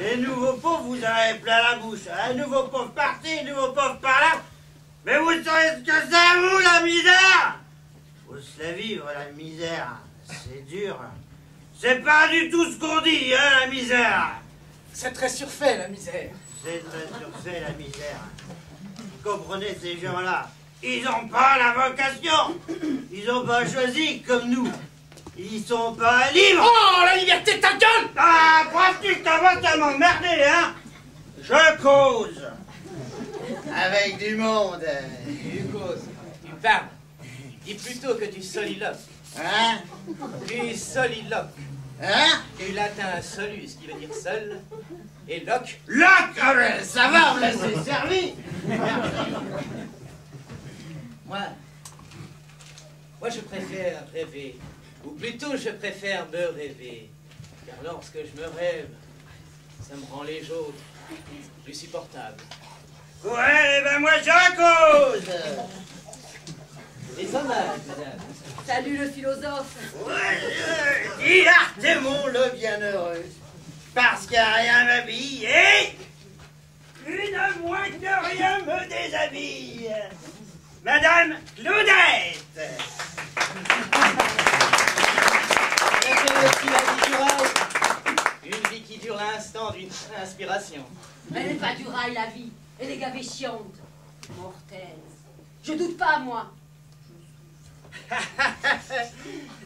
Les nouveaux pauvres, vous en avez plein la bouche. Un nouveau pauvre par-ci, un nouveau pauvre par-là. Mais vous savez ce que c'est, vous, la misère? Faut se la vivre, la misère. C'est dur. C'est pas du tout ce qu'on dit, hein, la misère. C'est très surfait, la misère. C'est très surfait, la misère. Vous comprenez, ces gens-là, ils n'ont pas la vocation. Ils n'ont pas choisi comme nous. Ils sont pas libres. Oh, la liberté, ta gueule! Ah, crois-tu que ta voix t'a m'emmerdé, hein? Je cause. Avec du monde. Tu causes, tu parles. Dis plutôt que tu soliloques. Hein? Tu soliloques. Hein? Du latin solus, qui veut dire seul, et loc. Loc! Ah ben, ça va, on s'est servi. Moi, je préfère rêver. Ou plutôt, je préfère me rêver. Car lorsque je me rêve, ça me rend les autres plus supportables. Ouais, ben moi j'en cause. Les hommages, madame. Salut le philosophe. Ouais, dis Artémon le bienheureux. Parce qu'à rien m'habille et une moins que rien me déshabille. Madame Claudette. Une vie qui dure l'instant d'une inspiration. Elle n'est pas du rail, la vie. Elle est gavée chiante. Mortaise. Je doute pas, moi.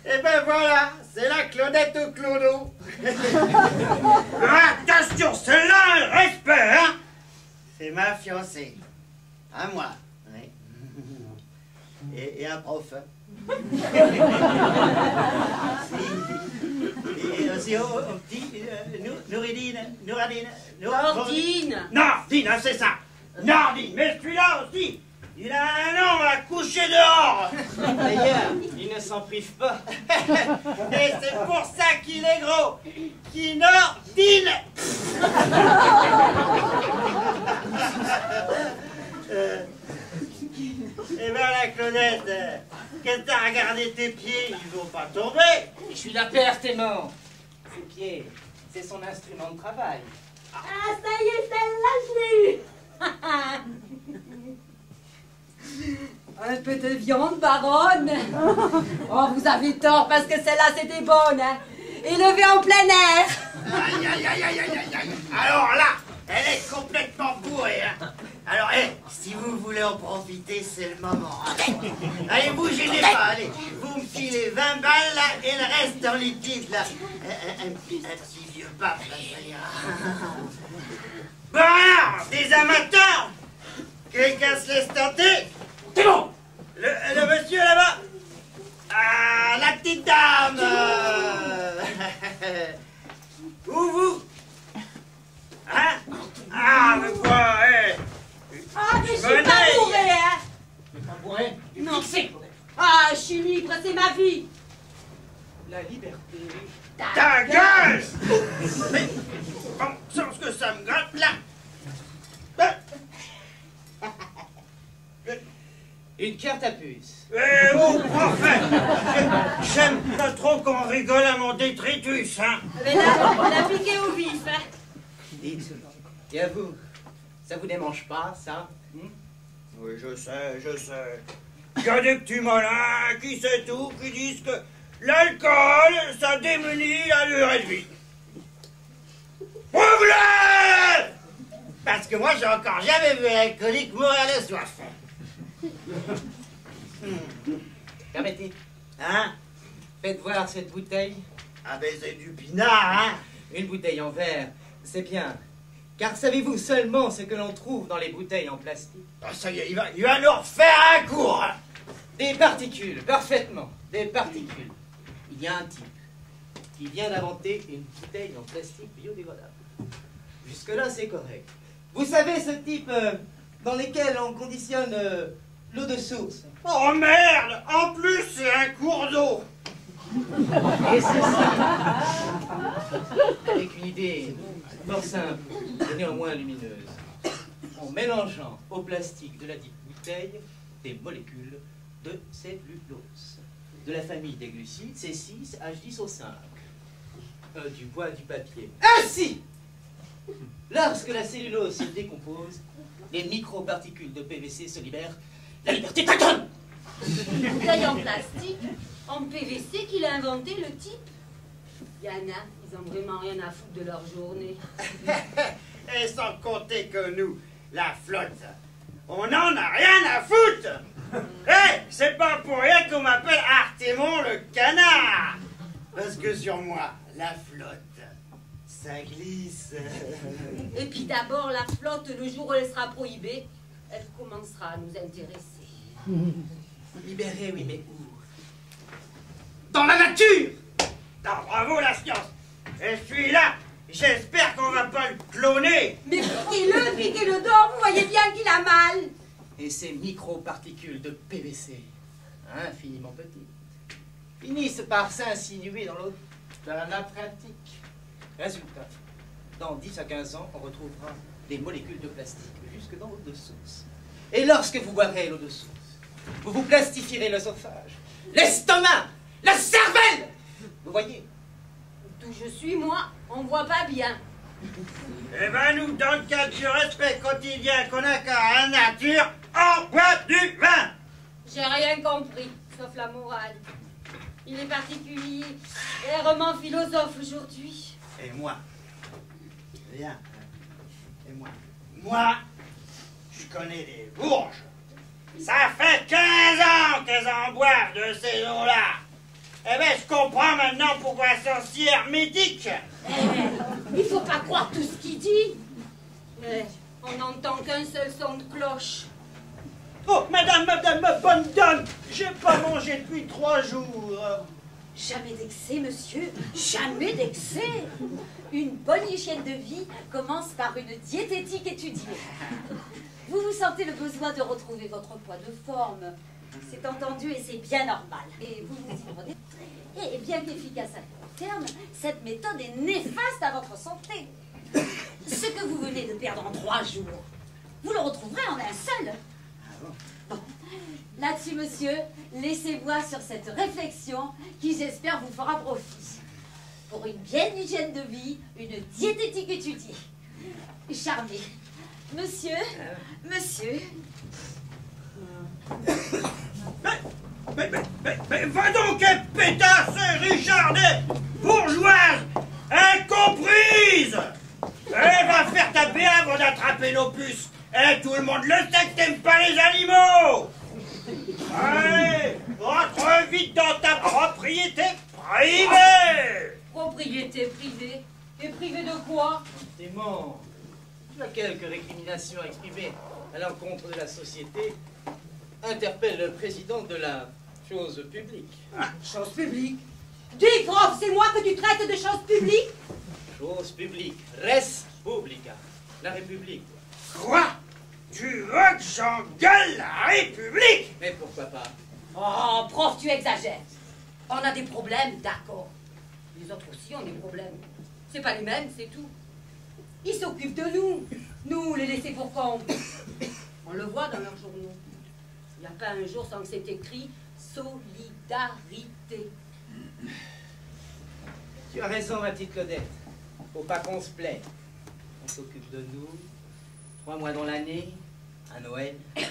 Et ben voilà, c'est la Claudette au clodo. Attention, celle-là, un respect, hein? C'est ma fiancée. À moi. Oui. Et un prof. Et aussi au petit Nouradine. Nordine. Nordine, hein, c'est ça. Nordine, mais celui-là aussi, il a un nom à coucher dehors. D'ailleurs, il ne s'en prive pas. Et c'est pour ça qu'il est gros. Qui Nordine. Eh ben la Claudette, qu'est-ce que t'as regardé tes pieds? Ils vont pas tomber. Je suis la perte et mort. Ses pieds, c'est son instrument de travail. Ah, ça y est, celle-là, je l'ai eu. Un peu de viande, baronne. Oh, vous avez tort, parce que celle-là, c'était bonne, hein. Élevée en plein air. Aïe, aïe, aïe, aïe, aïe, aïe. Alors là, elle est complètement bourrée, hein. Alors, si vous voulez en profiter, c'est le moment. Hein. Allez, bougez pas, allez. Vous me filez 20 balles, là, et le reste en liquide, là. Un petit vieux pape, là, ça ira. Bon, alors, des amateurs. Quelqu'un se laisse tenter? C'est bon. Le monsieur, là-bas. Ah, la petite dame. Où vous? Hein? Ah, mais quoi, Ah, mais je suis pas bourrée, hein. Pas bourré. Non. Ah, je suis libre, c'est ma vie. La liberté. Ta gueule! Mais, bon sens que ça me gratte, là! Une carte à puce. Eh oh, prophète! J'aime pas trop qu'on rigole à mon détritus, hein! Mais là, on l'a piqué au vif, hein. Dites, et à vous, ça vous démange pas, ça? Oui, je sais. Il y a des petits malins qui sait tout, qui disent que l'alcool, ça diminue la durée de vie. Prouve-le! Parce que moi, j'ai encore jamais vu un alcoolique mourir de soif. Permettez, Hein? faites voir cette bouteille. Ah ben c'est du pinard, hein? Une bouteille en verre, c'est bien. Car savez-vous seulement ce que l'on trouve dans les bouteilles en plastique? Ah, ça y est, il va nous refaire un cours, hein? Des particules, parfaitement, des particules. Il y a un type qui vient d'inventer une bouteille en plastique biodégradable. Jusque-là, c'est correct. Vous savez, ce type dans lesquels on conditionne l'eau de source. Oh merde! En plus, c'est un cours d'eau! Et c'est ça. Avec une idée fort simple et néanmoins lumineuse. En mélangeant au plastique de la dite bouteille des molécules de cellulose. De la famille des glucides, C6H10O5. Du bois, du papier. Ainsi, Lorsque la cellulose se décompose, les microparticules de PVC se libèrent. La liberté t'attend. Bouteille en plastique, en PVC qu'il a inventé le type. Yana, ils ont vraiment rien à foutre de leur journée. Et sans compter que nous, la flotte, on n'en a rien à foutre. C'est pas pour rien qu'on m'appelle Artémon le canard. Parce que sur moi, la flotte, ça glisse. Et puis d'abord, la flotte, le jour où elle sera prohibée, elle commencera à nous intéresser. Libéré, oui, mais où? Dans la nature. Ah, bravo la science. Et celui-là, j'espère qu'on va pas le cloner. Mais piquez-le d'or, vous voyez bien qu'il a mal. Et ces microparticules de PVC, infiniment petites, finissent par s'insinuer dans la nappe phréatique. Résultat, dans 10 à 15 ans, on retrouvera des molécules de plastique jusque dans l'eau de source. Et lorsque vous boirez l'eau de source, vous vous plastifierez l'œsophage, l'estomac, la cervelle. Vous voyez? D'où je suis, moi, on voit pas bien. Eh ben nous, dans le cadre du respect quotidien qu'on a qu'à la nature, on boit du vin. J'ai rien compris, sauf la morale. Il est particulier, airement philosophe aujourd'hui. Et moi, viens, et moi, je connais des bourges. Ça fait 15 ans qu'elles en boivent de ces eaux-là. Eh ben, je comprends maintenant pourquoi elles sont si hermétiques. Il faut pas croire tout ce qu'il dit. On n'entend qu'un seul son de cloche. Oh, madame, bonne dame, j'ai pas mangé depuis 3 jours. Jamais d'excès, monsieur, jamais d'excès. Une bonne hygiène de vie commence par une diététique étudiée. Vous sentez le besoin de retrouver votre poids de forme. C'est entendu et c'est bien normal. Et vous vous y prenez. Et bien qu'efficace à court terme, cette méthode est néfaste à votre santé. Ce que vous venez de perdre en 3 jours, vous le retrouverez en un seul. Bon. Là-dessus, monsieur, laissez-moi sur cette réflexion qui, j'espère, vous fera profit. Pour une bien hygiène de vie, une diététique étudiée. Charmé. Monsieur, Mais va donc, pétasse, Richardet, bourgeoise, incomprise. Va faire taper avant d'attraper nos puces. Tout le monde le sait que t'aimes pas les animaux. Allez, rentre vite dans ta propriété privée. Propriété privée. Et privée de quoi? Dément, tu as quelques récriminations exprimées à l'encontre de la société. Interpelle le président de la chose publique. Chose publique? Dis, prof, c'est moi que tu traites de chose publique? Chose publique, res publica, la République. Quoi? Tu veux que j'engueule la République? Mais pourquoi pas? Oh, prof, tu exagères. On a des problèmes, d'accord. Les autres aussi ont des problèmes. C'est pas les mêmes, c'est tout. Ils s'occupent de nous. Nous, les laissés pour compte. On le voit dans leurs journaux. Il n'y a pas un jour sans que c'est écrit solidarité. Tu as raison, ma petite Claudette. Faut pas qu'on se plaie. On s'occupe de nous 3 mois dans l'année, à Noël. Et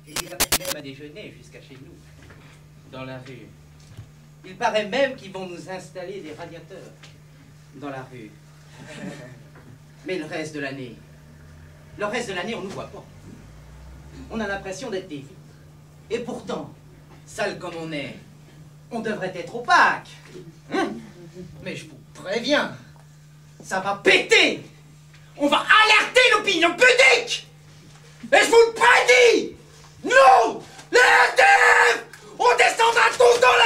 ils amènent même à déjeuner jusqu'à chez nous, dans la rue. Il paraît même qu'ils vont nous installer des radiateurs dans la rue. Mais le reste de l'année, on ne nous voit pas. On a l'impression d'être des vides. Et pourtant, sale comme on est, on devrait être opaque. Hein? Mais je vous préviens, ça va péter. On va alerter l'opinion publique. Et je vous le prédis, nous, les SDF, on descendra tous dans